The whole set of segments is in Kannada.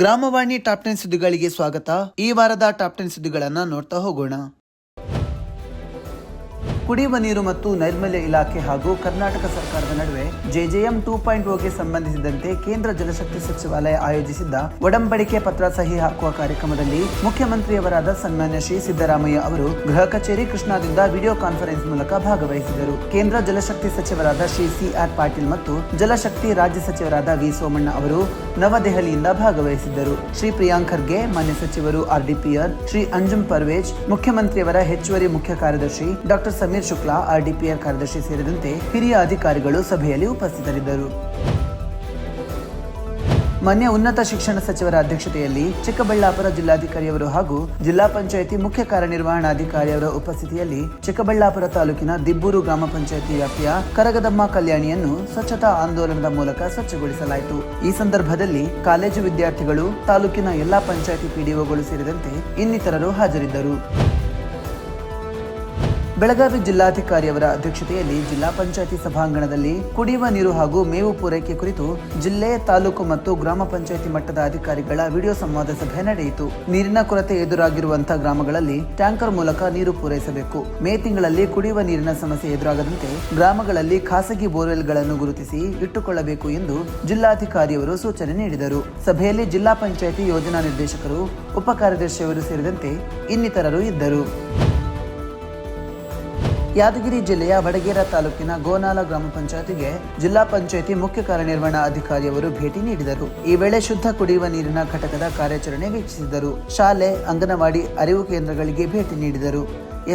ಗ್ರಾಮವಾಣಿ ಟಾಪ್ 10 ಸುದ್ದಿಗಳಿಗೆ ಸ್ವಾಗತ. ಈ ವಾರದ ಟಾಪ್ 10 ಸುದ್ದಿಗಳನ್ನ ನೋಡ್ತಾ ಹೋಗೋಣ. ಕುಡಿಯುವ ನೀರು ಮತ್ತು ನೈರ್ಮಲ್ಯ ಇಲಾಖೆ ಹಾಗೂ ಕರ್ನಾಟಕ ಸರ್ಕಾರದ ನಡುವೆ ಜೆಜೆಎಂ 2.0ಗೆ ಸಂಬಂಧಿಸಿದಂತೆ ಕೇಂದ್ರ ಜಲಶಕ್ತಿ ಸಚಿವಾಲಯ ಆಯೋಜಿಸಿದ್ದ ಒಡಂಬಡಿಕೆ ಪತ್ರ ಸಹಿ ಹಾಕುವ ಕಾರ್ಯಕ್ರಮದಲ್ಲಿ ಮುಖ್ಯಮಂತ್ರಿಯವರಾದ ಸನ್ಮಾನ್ಯ ಶ್ರೀ ಸಿದ್ದರಾಮಯ್ಯ ಅವರು ಗೃಹ ಕಚೇರಿ ಕೃಷ್ಣಾದಿಂದ ವಿಡಿಯೋ ಕಾನ್ಫರೆನ್ಸ್ ಮೂಲಕ ಭಾಗವಹಿಸಿದರು. ಕೇಂದ್ರ ಜಲಶಕ್ತಿ ಸಚಿವರಾದ ಶ್ರೀ ಸಿಆರ್ ಪಾಟೀಲ್ ಮತ್ತು ಜಲಶಕ್ತಿ ರಾಜ್ಯ ಸಚಿವರಾದ ವಿ ಸೋಮಣ್ಣ ಅವರು ನವದೆಹಲಿಯಿಂದ ಭಾಗವಹಿಸಿದ್ದರು. ಶ್ರೀ ಪ್ರಿಯಾಂಕ್ ಖರ್ಗೆ, ಮಾನ್ಯ ಸಚಿವರು ಆರ್ಡಿಪಿಆರ್ ಶ್ರೀ ಅಂಜುಮ್ ಪರ್ವೇಜ್, ಮುಖ್ಯಮಂತ್ರಿಯವರ ಹೆಚ್ಚುವರಿ ಮುಖ್ಯ ಕಾರ್ಯದರ್ಶಿ ಡಾಕ್ಟರ್ ಸಮೀರ್ ಶುಕ್ಲಾ, ಆರ್ಡಿಪಿಆರ್ ಕಾರ್ಯದರ್ಶಿ ಸೇರಿದಂತೆ ಹಿರಿಯ ಅಧಿಕಾರಿಗಳು ಸಭೆಯಲ್ಲಿ ಉಪಸ್ಥಿತರಿದ್ದರು. ಮಾನ್ಯ ಉನ್ನತ ಶಿಕ್ಷಣ ಸಚಿವರ ಅಧ್ಯಕ್ಷತೆಯಲ್ಲಿ ಚಿಕ್ಕಬಳ್ಳಾಪುರ ಜಿಲ್ಲಾಧಿಕಾರಿಯವರು ಹಾಗೂ ಜಿಲ್ಲಾ ಪಂಚಾಯಿತಿ ಮುಖ್ಯ ಕಾರ್ಯನಿರ್ವಹಣಾಧಿಕಾರಿಯವರ ಉಪಸ್ಥಿತಿಯಲ್ಲಿ ಚಿಕ್ಕಬಳ್ಳಾಪುರ ತಾಲೂಕಿನ ದಿಬ್ಬೂರು ಗ್ರಾಮ ಪಂಚಾಯಿತಿ ವ್ಯಾಪ್ತಿಯ ಕರಗದಮ್ಮ ಕಲ್ಯಾಣಿಯನ್ನು ಸ್ವಚ್ಛತಾ ಆಂದೋಲನದ ಮೂಲಕ ಸ್ವಚ್ಛಗೊಳಿಸಲಾಯಿತು. ಈ ಸಂದರ್ಭದಲ್ಲಿ ಕಾಲೇಜು ವಿದ್ಯಾರ್ಥಿಗಳು, ತಾಲೂಕಿನ ಎಲ್ಲಾ ಪಂಚಾಯಿತಿ ಪಿಡಿಒಗಳು ಸೇರಿದಂತೆ ಇನ್ನಿತರರು ಹಾಜರಿದ್ದರು. ಬೆಳಗಾವಿ ಜಿಲ್ಲಾಧಿಕಾರಿಯವರ ಅಧ್ಯಕ್ಷತೆಯಲ್ಲಿ ಜಿಲ್ಲಾ ಪಂಚಾಯಿತಿ ಸಭಾಂಗಣದಲ್ಲಿ ಕುಡಿಯುವ ನೀರು ಹಾಗೂ ಮೇವು ಪೂರೈಕೆ ಕುರಿತು ಜಿಲ್ಲೆ, ತಾಲೂಕು ಮತ್ತು ಗ್ರಾಮ ಪಂಚಾಯಿತಿ ಮಟ್ಟದ ಅಧಿಕಾರಿಗಳ ವಿಡಿಯೋ ಸಂವಾದ ಸಭೆ ನಡೆಯಿತು. ನೀರಿನ ಕೊರತೆ ಎದುರಾಗಿರುವಂತಹ ಗ್ರಾಮಗಳಲ್ಲಿ ಟ್ಯಾಂಕರ್ ಮೂಲಕ ನೀರು ಪೂರೈಸಬೇಕು. ಮೇ ತಿಂಗಳಲ್ಲಿ ಕುಡಿಯುವ ನೀರಿನ ಸಮಸ್ಯೆ ಎದುರಾಗದಂತೆ ಗ್ರಾಮಗಳಲ್ಲಿ ಖಾಸಗಿ ಬೋರ್ವೆಲ್ಗಳನ್ನು ಗುರುತಿಸಿ ಇಟ್ಟುಕೊಳ್ಳಬೇಕು ಎಂದು ಜಿಲ್ಲಾಧಿಕಾರಿಯವರು ಸೂಚನೆ ನೀಡಿದರು. ಸಭೆಯಲ್ಲಿ ಜಿಲ್ಲಾ ಪಂಚಾಯಿತಿ ಯೋಜನಾ ನಿರ್ದೇಶಕರು, ಉಪ ಕಾರ್ಯದರ್ಶಿಯವರು ಸೇರಿದಂತೆ ಇನ್ನಿತರರು ಇದ್ದರು. ಯಾದಗಿರಿ ಜಿಲ್ಲೆಯ ವಡಗೇರ ತಾಲೂಕಿನ ಗೋನಾಲ ಗ್ರಾಮ ಪಂಚಾಯತಿಗೆ ಜಿಲ್ಲಾ ಪಂಚಾಯಿತಿ ಮುಖ್ಯ ಕಾರ್ಯನಿರ್ವಹಣಾ ಅಧಿಕಾರಿಯವರು ಭೇಟಿ ನೀಡಿದರು. ಈ ವೇಳೆ ಶುದ್ಧ ಕುಡಿಯುವ ನೀರಿನ ಘಟಕದ ಕಾರ್ಯಾಚರಣೆ ವೀಕ್ಷಿಸಿದರು. ಶಾಲೆ, ಅಂಗನವಾಡಿ, ಅರಿವು ಕೇಂದ್ರಗಳಿಗೆ ಭೇಟಿ ನೀಡಿದರು.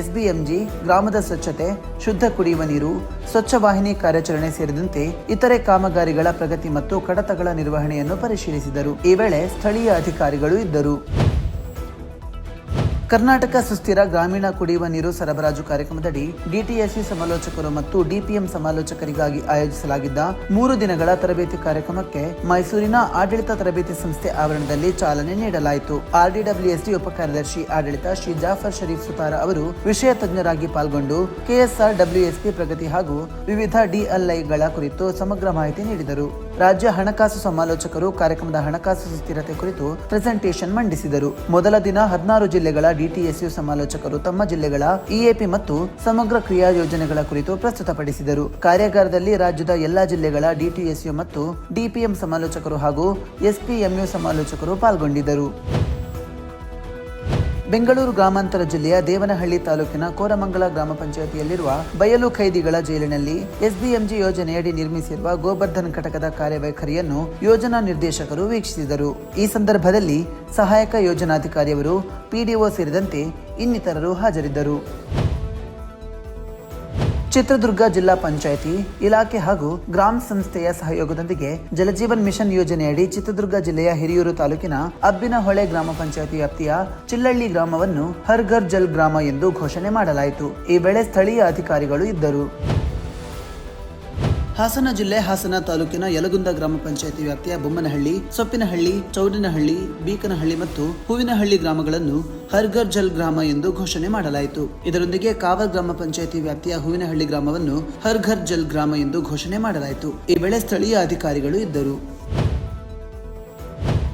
ಎಸ್ಬಿಎಂಜಿ, ಗ್ರಾಮದ ಸ್ವಚ್ಛತೆ, ಶುದ್ಧ ಕುಡಿಯುವ ನೀರು, ಸ್ವಚ್ಛ ವಾಹಿನಿ ಕಾರ್ಯಾಚರಣೆ ಸೇರಿದಂತೆ ಇತರೆ ಕಾಮಗಾರಿಗಳ ಪ್ರಗತಿ ಮತ್ತು ಕಡತಗಳ ನಿರ್ವಹಣೆಯನ್ನು ಪರಿಶೀಲಿಸಿದರು. ಈ ವೇಳೆ ಸ್ಥಳೀಯ ಅಧಿಕಾರಿಗಳು ಇದ್ದರು. ಕರ್ನಾಟಕ ಸುಸ್ಥಿರ ಗ್ರಾಮೀಣ ಕುಡಿಯುವ ನೀರು ಸರಬರಾಜು ಕಾರ್ಯಕ್ರಮದಡಿ ಡಿಟಿಎಸ್ಸಿ ಸಮಾಲೋಚಕರು ಮತ್ತು ಡಿಪಿಎಂ ಸಮಾಲೋಚಕರಿಗಾಗಿ ಆಯೋಜಿಸಲಾಗಿದ್ದ 3 ದಿನಗಳ ತರಬೇತಿ ಕಾರ್ಯಕ್ರಮಕ್ಕೆ ಮೈಸೂರಿನ ಆಡಳಿತ ತರಬೇತಿ ಸಂಸ್ಥೆ ಆವರಣದಲ್ಲಿ ಚಾಲನೆ ನೀಡಲಾಯಿತು. ಆರ್ಡಿಡಬ್ಲ್ಯೂಎಸ್ಡಿ ಉಪ ಕಾರ್ಯದರ್ಶಿ ಆಡಳಿತ ಶ್ರೀ ಜಾಫರ್ ಶರೀಫ್ ಸುತಾರ ಅವರು ವಿಷಯ ತಜ್ಞರಾಗಿ ಪಾಲ್ಗೊಂಡು ಕೆಎಸ್ಆರ್ ಡಬ್ಲ್ಯೂಎಸ್ಪಿ ಪ್ರಗತಿ ಹಾಗೂ ವಿವಿಧ ಡಿಎಲ್ಐಗಳ ಕುರಿತು ಸಮಗ್ರ ಮಾಹಿತಿ ನೀಡಿದರು. ರಾಜ್ಯ ಹಣಕಾಸು ಸಮಾಲೋಚಕರು ಕಾರ್ಯಕ್ರಮದ ಹಣಕಾಸು ಸುಸ್ಥಿರತೆ ಕುರಿತು ಪ್ರೆಸೆಂಟೇಷನ್ ಮಂಡಿಸಿದರು. ಮೊದಲ ದಿನ 16 ಜಿಲ್ಲೆಗಳ ಡಿಟಿಎಸ್ಯು ಸಮಾಲೋಚಕರು ತಮ್ಮ ಜಿಲ್ಲೆಗಳ ಇಎಪಿ ಮತ್ತು ಸಮಗ್ರ ಕ್ರಿಯಾ ಯೋಜನೆಗಳ ಕುರಿತು ಪ್ರಸ್ತುತಪಡಿಸಿದರು. ಕಾರ್ಯಾಗಾರದಲ್ಲಿ ರಾಜ್ಯದ ಎಲ್ಲಾ ಜಿಲ್ಲೆಗಳ ಡಿಟಿಎಸ್ಯು ಮತ್ತು ಡಿಪಿಎಂ ಸಮಾಲೋಚಕರು ಹಾಗೂ ಎಸ್ಪಿಎಂಯು ಸಮಾಲೋಚಕರು ಪಾಲ್ಗೊಂಡಿದ್ದರು. ಬೆಂಗಳೂರು ಗ್ರಾಮಾಂತರ ಜಿಲ್ಲೆಯ ದೇವನಹಳ್ಳಿ ತಾಲೂಕಿನ ಕೋರಮಂಗಲ ಗ್ರಾಮ ಪಂಚಾಯಿತಿಯಲ್ಲಿರುವ ಬಯಲು ಖೈದಿಗಳ ಜೈಲಿನಲ್ಲಿ ಎಸ್ಬಿಎಂಜಿ ಯೋಜನೆಯಡಿ ನಿರ್ಮಿಸಿರುವ ಗೋವರ್ಧನ್ ಘಟಕದ ಕಾರ್ಯವೈಖರಿಯನ್ನು ಯೋಜನಾ ನಿರ್ದೇಶಕರು ವೀಕ್ಷಿಸಿದರು. ಈ ಸಂದರ್ಭದಲ್ಲಿ ಸಹಾಯಕ ಯೋಜನಾಧಿಕಾರಿಯವರು, ಪಿಡಿಒ ಸೇರಿದಂತೆ ಇನ್ನಿತರರು ಹಾಜರಿದ್ದರು. ಚಿತ್ರದುರ್ಗ ಜಿಲ್ಲಾ ಪಂಚಾಯಿತಿ ಇಲಾಖೆ ಹಾಗೂ ಗ್ರಾಮ ಸಂಸ್ಥೆಯ ಸಹಯೋಗದೊಂದಿಗೆ ಜಲಜೀವನ್ ಮಿಷನ್ ಯೋಜನೆಯಡಿ ಚಿತ್ರದುರ್ಗ ಜಿಲ್ಲೆಯ ಹಿರಿಯೂರು ತಾಲೂಕಿನ ಅಬ್ಬಿನಹೊಳೆ ಗ್ರಾಮ ಪಂಚಾಯಿತಿ ವ್ಯಾಪ್ತಿಯ ಚಿಲ್ಲಳ್ಳಿ ಗ್ರಾಮವನ್ನು ಹರ್ ಘರ್ ಜಲ್ ಗ್ರಾಮ ಎಂದು ಘೋಷಣೆ ಮಾಡಲಾಯಿತು. ಈ ವೇಳೆ ಸ್ಥಳೀಯ ಅಧಿಕಾರಿಗಳು ಇದ್ದರು. ಹಾಸನ ಜಿಲ್ಲೆ ಹಾಸನ ತಾಲೂಕಿನ ಯಲಗುಂದ ಗ್ರಾಮ ಪಂಚಾಯಿತಿ ವ್ಯಾಪ್ತಿಯ ಬೊಮ್ಮನಹಳ್ಳಿ, ಸೊಪ್ಪಿನಹಳ್ಳಿ, ಚೌಡನಹಳ್ಳಿ, ಬೀಕನಹಳ್ಳಿ ಮತ್ತು ಹೂವಿನಹಳ್ಳಿ ಗ್ರಾಮಗಳನ್ನು ಹರ್ ಘರ್ ಜಲ್ ಗ್ರಾಮ ಎಂದು ಘೋಷಣೆ ಮಾಡಲಾಯಿತು. ಇದರೊಂದಿಗೆ ಕಾವಲ್ ಗ್ರಾಮ ಪಂಚಾಯಿತಿ ವ್ಯಾಪ್ತಿಯ ಹೂವಿನಹಳ್ಳಿ ಗ್ರಾಮವನ್ನು ಹರ್ ಘರ್ ಜಲ್ ಗ್ರಾಮ ಎಂದು ಘೋಷಣೆ ಮಾಡಲಾಯಿತು. ಈ ವೇಳೆ ಸ್ಥಳೀಯ ಅಧಿಕಾರಿಗಳು ಇದ್ದರು.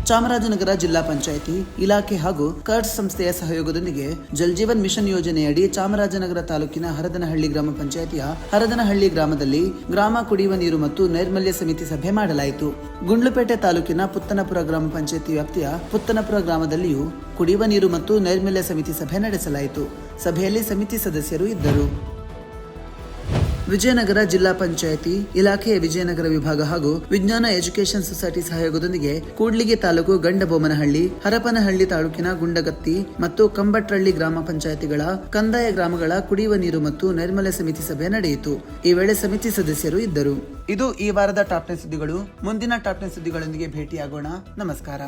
ಚಾಮರಾಜನಗರ ಜಿಲ್ಲಾ ಪಂಚಾಯಿತಿ ಇಲಾಖೆ ಹಾಗೂ ಕರ್ಡ್ಸ್ ಸಂಸ್ಥೆಯ ಸಹಯೋಗದೊಂದಿಗೆ ಜಲ್ ಜೀವನ್ ಮಿಷನ್ ಯೋಜನೆಯಡಿ ಚಾಮರಾಜನಗರ ತಾಲೂಕಿನ ಹರದನಹಳ್ಳಿ ಗ್ರಾಮ ಪಂಚಾಯಿತಿಯ ಹರದನಹಳ್ಳಿ ಗ್ರಾಮದಲ್ಲಿ ಗ್ರಾಮ ಕುಡಿಯುವ ನೀರು ಮತ್ತು ನೈರ್ಮಲ್ಯ ಸಮಿತಿ ಸಭೆ ಮಾಡಲಾಯಿತು. ಗುಂಡ್ಲುಪೇಟೆ ತಾಲೂಕಿನ ಪುತ್ತನಪುರ ಗ್ರಾಮ ಪಂಚಾಯಿತಿ ವ್ಯಾಪ್ತಿಯ ಪುತ್ತನಪುರ ಗ್ರಾಮದಲ್ಲಿಯೂ ಕುಡಿಯುವ ನೀರು ಮತ್ತು ನೈರ್ಮಲ್ಯ ಸಮಿತಿ ಸಭೆ ನಡೆಸಲಾಯಿತು. ಸಭೆಯಲ್ಲಿ ಸಮಿತಿ ಸದಸ್ಯರು ಇದ್ದರು. ವಿಜಯನಗರ ಜಿಲ್ಲಾ ಪಂಚಾಯಿತಿ ಇಲಾಖೆಯ ವಿಜಯನಗರ ವಿಭಾಗ ಹಾಗೂ ವಿಜ್ಞಾನ ಎಜುಕೇಷನ್ ಸೊಸೈಟಿ ಸಹಯೋಗದೊಂದಿಗೆ ಕೂಡ್ಲಿಗಿ ತಾಲೂಕು ಗಂಡಬೊಮ್ಮನಹಳ್ಳಿ, ಹರಪನಹಳ್ಳಿ ತಾಲೂಕಿನ ಗುಂಡಗತ್ತಿ ಮತ್ತು ಕಂಬಟ್ರಳ್ಳಿ ಗ್ರಾಮ ಪಂಚಾಯಿತಿಗಳ ಕಂದಾಯ ಗ್ರಾಮಗಳ ಕುಡಿಯುವ ನೀರು ಮತ್ತು ನೈರ್ಮಲ್ಯ ಸಮಿತಿ ಸಭೆ ನಡೆಯಿತು. ಈ ವೇಳೆ ಸಮಿತಿ ಸದಸ್ಯರು ಇದ್ದರು. ಇದು ಈ ವಾರದ ಟಾಪ್ 10 ಸುದ್ದಿಗಳು. ಮುಂದಿನ ಟಾಪ್ 10 ಸುದ್ದಿಗಳೊಂದಿಗೆ ಭೇಟಿಯಾಗೋಣ. ನಮಸ್ಕಾರ.